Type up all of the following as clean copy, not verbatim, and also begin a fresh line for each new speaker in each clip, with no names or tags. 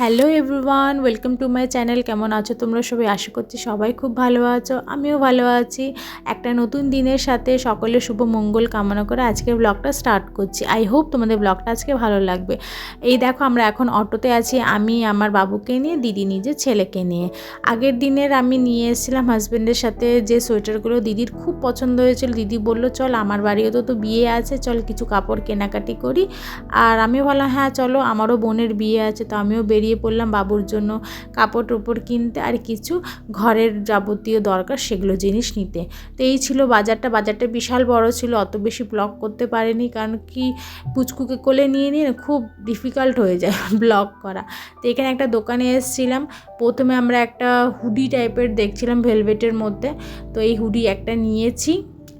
Hello everyone, welcome to my channel. কেমন আছো তোমরা সবাই? আশা করছি সবাই খুব ভালো আছো, আমিও ভালো আছি। একটা নতুন দিনের সাথে সকলের শুভ মঙ্গল কামনা করে আজকের ব্লগটা স্টার্ট করছি। আই হোপ তোমাদের ব্লগটা আজকে ভালো লাগবে। এই দেখো, আমরা এখন অটোতে আছি, আমি আমার বাবুকে নিয়ে, দিদি নিজের ছেলেকে নিয়ে। আগের দিনের আমি নিয়ে এসেছিলাম হাজব্যান্ডের সাথে যে সোয়েটারগুলো দিদির খুব পছন্দ হয়েছিল। দিদি বলল চল আমার বাড়িও তো বিয়ে আছে, চল কিছু কাপড় কেনাকাটি করি। আর আমিও বললাম হ্যাঁ চলো, আমারও বোনের বিয়ে আছে, তো আমিও বেরিয়ে পড়লাম বাবুর জন্য কাপড় টোপড় কিনতে আর কিছু ঘরের যাবতীয় দরকার সেগুলো জিনিস নিতে। তো এই ছিল বাজারটা বিশাল বড় ছিল, অত বেশি ব্লগ করতে পারিনি, কারণ কি পুচকুকে কোলে নিয়ে নিয়ে খুব ডিফিকাল্ট হয়ে যায় ব্লগ করা। তো এখানে একটা দোকানে এসেছিলাম। প্রথমে আমরা একটা হুডি টাইপের দেখছিলাম ভেলভেটের মধ্যে, তো এই হুডি একটা নিয়েছি,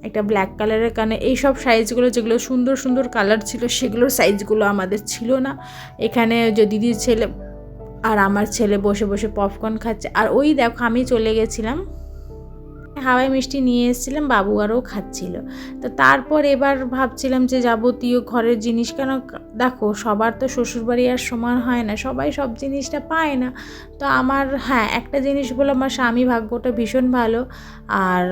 একটা ব্ল্যাক কালারের। কারণে এইসব সাইজগুলো যেগুলো সুন্দর সুন্দর কালার ছিল সেগুলোর সাইজগুলো আমাদের ছিল না। এখানে যে দিদির ছেলে আর আমার ছেলে বসে বসে পপকর্ন খাচ্ছে, আর ওই দেখো আমি চলে গেছিলাম হাওয়াই মিষ্টি নিয়ে এসেছিলাম, বাবু আরও খাচ্ছিল। তো তারপর এবার ভাবছিলাম যে যাবতীয় ঘরের জিনিস, কেন দেখো সবার তো শ্বশুরবাড়ি আর সমান হয় না, সবাই সব জিনিসটা পায় না। তো আমার হ্যাঁ একটা জিনিস বলো, আমার স্বামী ভাগ্যটা ভীষণ ভালো, আর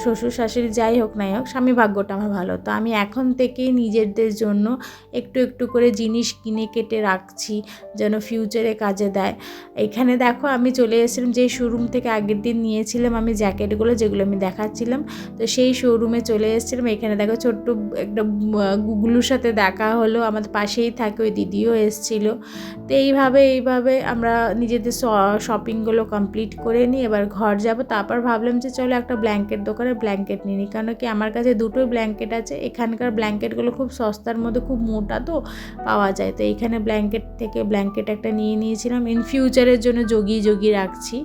শ্বশুর শাশুড়ি যাই হোক নাই হোক স্বামী ভাগ্যটা আমার ভালো। তো আমি এখন থেকেই নিজেদের জন্য একটু একটু করে জিনিস কিনে কেটে রাখছি যেন ফিউচারে কাজে দেয়। এখানে দেখো আমি চলে এসেছিলাম যে শোরুম থেকে আগের দিন নিয়েছিলাম আমি জ্যাকেটগুলো, যেগুলো আমি দেখাচ্ছিলাম, তো সেই শোরুমে চলে এসেছিলাম। এখানে দেখো ছোট্ট একটা গুগলুর সাথে দেখা হলো, আমাদের পাশেই থাকে, ওই দিদিও এসেছিলো। তো এইভাবে আমরা নিজেদের শপিংগুলো কমপ্লিট করে নিই, এবার ঘর যাব। তারপর ভাবলাম যে চলো একটা ব্ল্যাঙ্কেট দোকানে ব্ল্যাঙ্কেট নিই, কারণ কি আমার কাছে দুটোই ব্ল্যাঙ্কেট আছে। এখানকার ব্ল্যাঙ্কেটগুলো খুব সস্তার মধ্যে, খুব মোটা তো পাওয়া যায়। তো এইখানে ব্ল্যাঙ্কেট একটা নিয়ে নিয়েছিলাম, ইন ফিউচারের জন্য জগিয়ে রাখছি।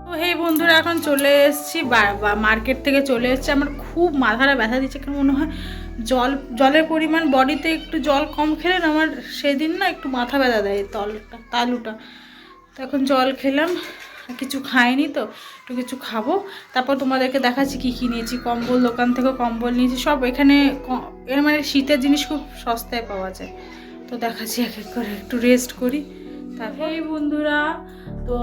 তো হে বন্ধুরা, এখন চলে এসেছি মার্কেট থেকে চলে এসেছি। আমার খুব মাথাটা ব্যথা দিচ্ছে, কেন মনে হয় জলের পরিমাণ বডিতে একটু জল কম খেলে না, আমার সেদিন না একটু মাথা ব্যথা দেয় তালুটা। তো এখন জল খেলাম, কিছু খাইনি, তো একটু কিছু খাবো, তারপর তোমাদেরকে দেখাচ্ছি কী নিয়েছি। কম্বল দোকান থেকে কম্বল নিয়েছি সব, এখানে এর মানে শীতের জিনিস খুব সস্তায় পাওয়া যায়। তো দেখাচ্ছি এক এক করে, একটু রেস্ট করি তারপর। এই বন্ধুরা, তো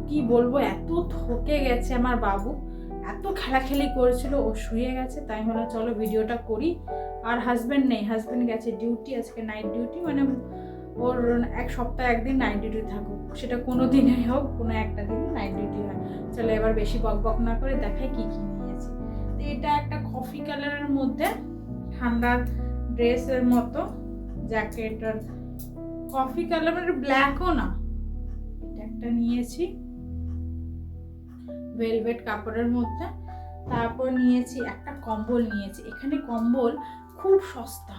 কি বলবো, এত থকে গেছে আমার বাবু, এত খেলাখেলি করেছিল, ও শুয়ে গেছে, তাই হলো চলো ভিডিওটা করি। আর হাজব্যান্ড নেই, হাজব্যান্ড গেছে ডিউটি, আজকে নাইট ডিউটি, মানে ওর এক সপ্তাহে একদিন নাইট ডিউটি থাকুক, সেটা কোনো দিনেই হোক, কোনো একটা দিন নাইট ডিউটি হয়। চলো এবার বেশি বক না করে দেখাই কি নিয়েছি। তো এটা একটা কফি কালারের মধ্যে ঠান্ডার ড্রেসের মতো জ্যাকেট, আর কফি কালার মানে ব্ল্যাকও না, এটা একটা নিয়েছি ভেলভেট কাপড়ের মধ্যে। তারপর নিয়েছি একটা কম্বল নিয়েছি, এখানে কম্বল খুব সস্তা।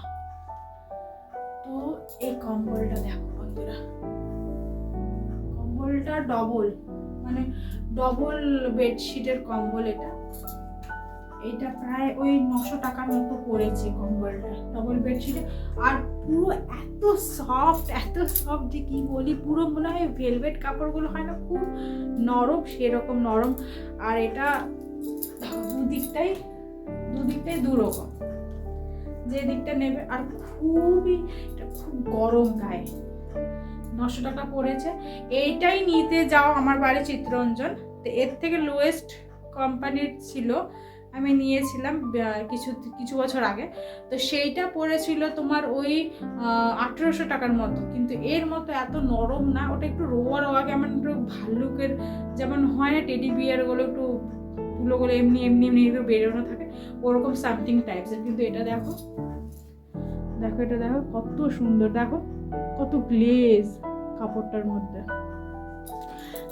তো এই কম্বলটা দেখো বন্ধুরা, কম্বলটা ডবল বেডশিটের কম্বল। এটা প্রায় ওই 900 টাকার মতো পড়েছে কম্বলটা, ডবল বেডশিটে। আর পুরো এত সফট যে কি বলি, পুরো মনে হয় ভেলভেট কাপড়গুলো হয় না খুব নরম, সেরকম নরম। আর এটা দুদিকটাই দুরকম, যে দিকটা নেবে। আর এটা খুব গরম গায়ে, 900 টাকা পড়েছে। এইটাই নিতে যাও আমার বাড়ি চিত্তরঞ্জন, তো এর থেকে লোয়েস্ট কোম্পানির ছিল, আমি নিয়েছিলাম কিছু বছর আগে। তো সেইটা পড়েছিল তোমার ওই 1800 টাকার মতো, কিন্তু এর মতো এত নরম না, ওটা একটু রোয়া কেমন, একটু ভাল্লুকের যেমন হয় না টেডি বিয়ারগুলো, একটু ধুলোগুলো এমনি একটু বেরোনো থাকে, ওরকম সামথিং টাইপসের। কিন্তু এটা দেখো এটা দেখো কত সুন্দর, দেখো কত গ্লেজ কাপড়টার মধ্যে।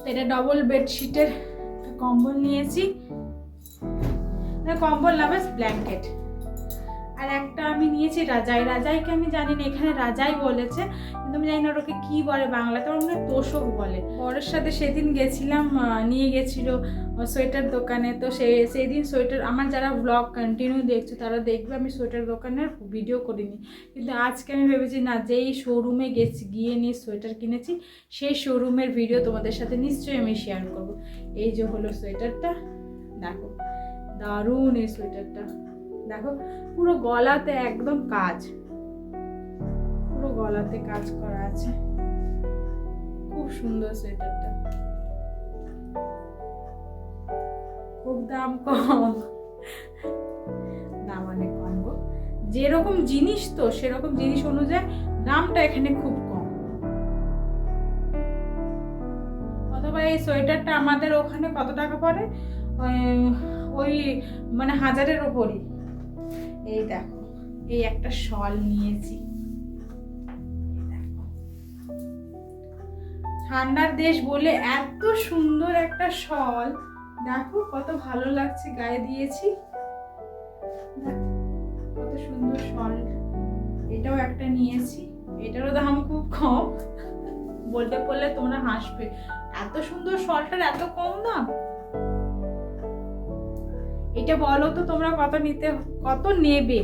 তো এটা ডবল বেডশিটের কম্বল নিয়েছি, কম্বল না বাস ব্ল্যাঙ্কেট। আর একটা আমি নিয়েছি রাজাইকে আমি জানি না, এখানে রাজাই বলেছে, কিন্তু আমি জানি না ওটাকে কি বলে বাংলাতে, ওর মনে তোষক বলে। বরের সাথে সেদিন গেছিলাম, নিয়ে গেছিল সোয়েটার দোকানে। তো সেদিন সোয়েটার, আমার যারা ব্লগ কন্টিনিউ দেখছো তারা দেখবে আমি সোয়েটার দোকানের ভিডিও করিনি, কিন্তু আজকে আমি ভেবেছি না, যেই শোরুমে গিয়ে নিয়ে সোয়েটার কিনেছি সেই শোরুমের ভিডিও তোমাদের সাথে নিশ্চয়ই আমি শেয়ার করবো। এই যে হলো সোয়েটারটা, দেখো দারুণ এই সোয়েটারটা, দেখো পুরো গলাতে একদম কাজ, পুরো গলাতে কাজ করা আছে। খুব সুন্দর সোয়েটারটা, খুব দাম কম, দাম অনেক কম গো। যেরকম জিনিস তো সেরকম জিনিস অনুযায়ী দামটা এখানে খুব কম। অথবা এই সোয়েটারটা আমাদের ওখানে কত টাকা পড়ে, ওই মানে 1000-এর ওপরই। এই দেখো, এই একটা শল নিয়েছি, ঠান্ডার দেশ বলে এত সুন্দর একটা শল, দেখো কত ভালো লাগছে, গায়ে দিয়েছি, কত সুন্দর শল। এটাও একটা নিয়েছি, এটারও দাম খুব কম, বলতে বললে তোমরা হাসবে, এত সুন্দর শলটার এত কম দাম। এটা বলো তো তোমরা কত নেবে,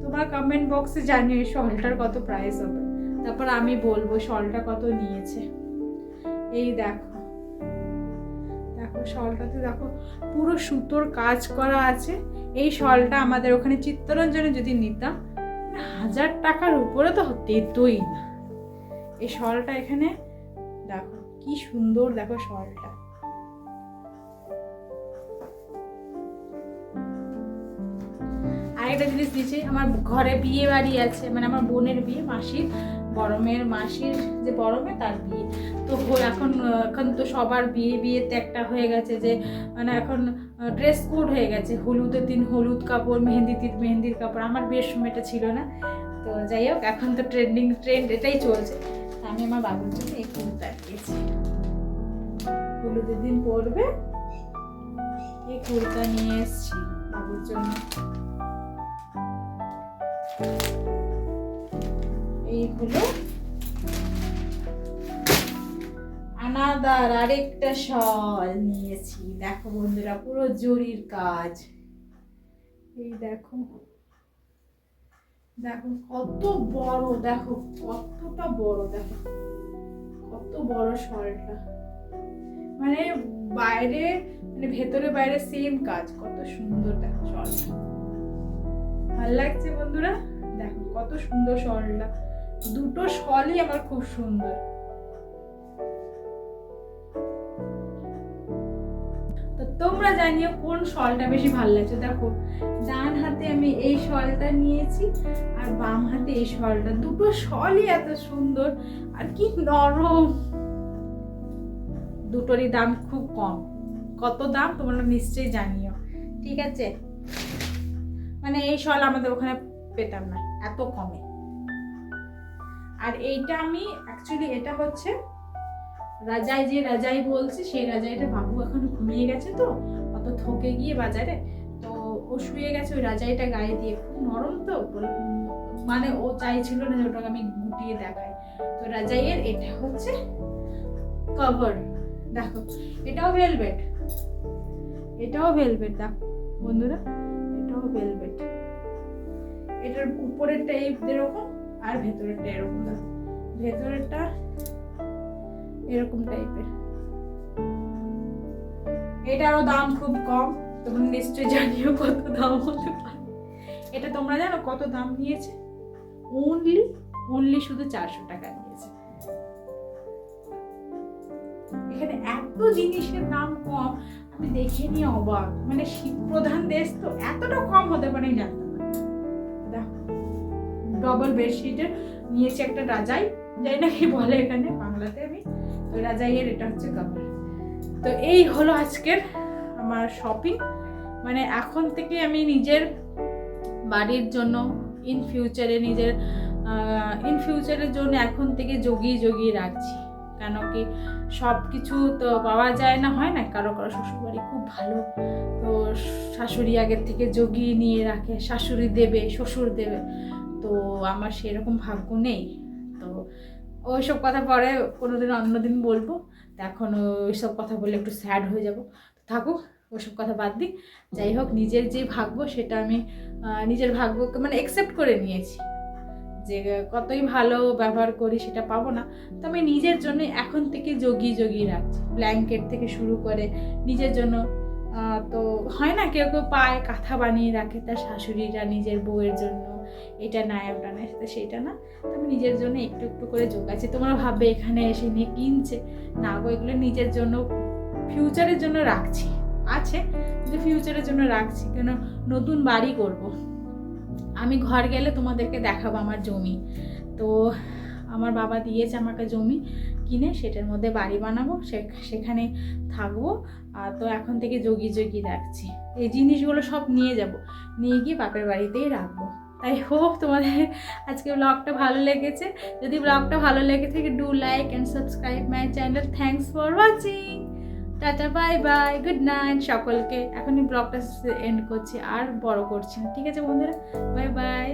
তোমরা কমেন্ট বক্সে জানিও শলটার কত প্রাইস হবে, তারপর আমি বলবো শলটা কত নিয়েছে। এই দেখো, দেখো শলটাতে দেখো পুরো সুতোর কাজ করা আছে। এই শলটা আমাদের ওখানে চিত্তরঞ্জনে যদি নিতাম 1000 টাকার উপরে তো হতেই না। এই শলটা এখানে দেখো কি সুন্দর, দেখো শলটা। আরেকটা জিনিস দিয়েছি, আমার ঘরে বিয়ে বাড়ি আছে, মানে আমার বোনের বিয়ে, মাসির বড় মেয়ের মাসির যে বড় মেয়ে তার বিয়ে। তো এখন তো সবার বিয়েতে একটা হয়ে গেছে যে মানে এখন ড্রেস কোড হয়ে গেছে, হলুদের দিন হলুদ কাপড়, মেহেন্দির দিন মেহেন্দির কাপড়। আমার বিয়ের সময় এটা ছিল না, তো যাই হোক এখন তো ট্রেন্ড এটাই চলছে। আমি আমার বাবুর জন্য এই কুর্তা দিয়েছি, হলুদের দিন পরবে, এই কুর্তা নিয়ে এসেছি বাবুর জন্য। এই হলো আনাদার আরেকটা শল নিয়েছি, দেখো বন্ধুরা পুরো জরির কাজ। এই দেখো, দেখো কত বড়, দেখো কতটা বড়, দেখো কত বড় শলটা, মানে বাইরে মানে ভেতরে বাইরে সেম কাজ, কত সুন্দর দেখো শলটা, ভাল লাগছে বন্ধুরা। দেখো কত সুন্দর শলটা, দুটো শলই আমার খুব সুন্দর। তো তোমরা জানিও কোন শলটা বেশি ভালো লাগছে। দেখো ডান হাতে আমি এই শলটা নিয়েছি আর বাম হাতে এই শলটা, দুটো শলই এত সুন্দর আর কি নরম। দুটোরই দাম খুব কম, কত দাম তোমরা নিশ্চয়ই জানিও, ঠিক আছে? মানে এই শল আমাদের ওখানে পেতাম না এত কমে। আর এইটা আমি অ্যাকচুয়ালি এটা হচ্ছে রাজাই, যে রাজাই বলছি সেই রাজাইটা বাবু এখন ঘুমিয়ে গেছে, তো অত থকে গিয়ে বাজারে, তো ও শুয়ে গেছে, ওই রাজাইটা গায়ে দিয়ে, খুব নরম তো, মানে ও চাইছিল না যে ওটাকে আমি গুটিয়ে দেখাই। তো রাজাইয়ের এটা হচ্ছে কভার, দেখো এটাও ভেলভেট, এটাও ভেলভেট, দেখো বন্ধুরা এটাও ভেলভেট। এটার উপরেরটা এরকম আর ভেতরেরটা এরকম, দেখো ভেতরেরটা এরকম টাইপের। এটারও দাম খুব কম, তোমরা নিশ্চয়ই জানিও কত দাম হতে পারে। এটা তোমরা জানো কত দাম নিয়েছে? অনলি শুধু 400 টাকা নিয়েছে। এখানে এত জিনিসের দাম কম, আমি দেখে নিয়ে অবাক, মানে শীত প্রধান দেশ তো এতটা কম হতে পারে জানতাম না। দেখো ডবল বেডশিটের নিয়েছি একটা রাজাই, যাই না কি বলে এখানে বাংলাতে, আমি তো রাজাইয়ের এটা হচ্ছে কাপড়। তো এই হলো আজকের আমার শপিং। মানে এখন থেকে আমি নিজের বাড়ির জন্য ইন ফিউচারের জন্য এখন থেকে জগিয়ে রাখছি। কেন কি সব কিছু তো পাওয়া যায় না, হয় না, কারো শ্বশুরবাড়ি খুব ভালো, তো শাশুড়ি আগের থেকে জগিয়ে নিয়ে রাখে, শাশুড়ি দেবে, শ্বশুর দেবে, তো আমার সেরকম ভাগ্য নেই। তো ওইসব কথা পরে কোনোদিন অন্যদিন বলবো, এখন ওইসব কথা বলে একটু স্যাড হয়ে যাব, থাকুক ওইসব কথা বাদ দিই। যাই হোক, নিজের যে ভাগ্য সেটা আমি নিজের ভাগ্যকে মানে অ্যাকসেপ্ট করে নিয়েছি, যে কতই ভালো ব্যবহার করি সেটা পাবো না, তো আমি নিজের জন্য এখন থেকে জগিয়ে রাখছি, ব্ল্যাঙ্কেট থেকে শুরু করে নিজের জন্য। তো হয় না কেউ পায় কাঁথা বানিয়ে রাখে তার শাশুড়িরা নিজের বউয়ের জন্য, এটা নাই ওটা নাই, তো সেইটা না, তো আমি নিজের জন্য একটু একটু করে জোগাচ্ছি। তোমরা ভাববে এখানে এসে নিয়ে কিনছে, না গো, এগুলো নিজের জন্য, ফিউচারের জন্য রাখছি, আছে কিন্তু ফিউচারের জন্য রাখছি, কেন নতুন বাড়ি করব। আমি ঘর গেলে তোমাদেরকে দেখাবো আমার জমি, তো আমার বাবা দিয়েছে আমাকে জমি কিনে, সেটার মধ্যে বাড়ি বানাবো, সেখানে থাকবো। তো এখন থেকে জগিয়ে রাখছি, এই জিনিসগুলো সব নিয়ে যাব, নিয়ে গিয়ে বাপের বাড়িতেই রাখবো। তাই হোপ তোমাদের আজকে ব্লগটা ভালো লেগেছে। যদি ব্লগটা ভালো লেগে থাকে, do like and subscribe my channel. Thanks for watching. Tata, bye bye, good night সকলকে। এখনই ব্লগটা এন্ড করছি, আর বড় করছি না, ঠিক আছে বন্ধুরা, বাই বাই।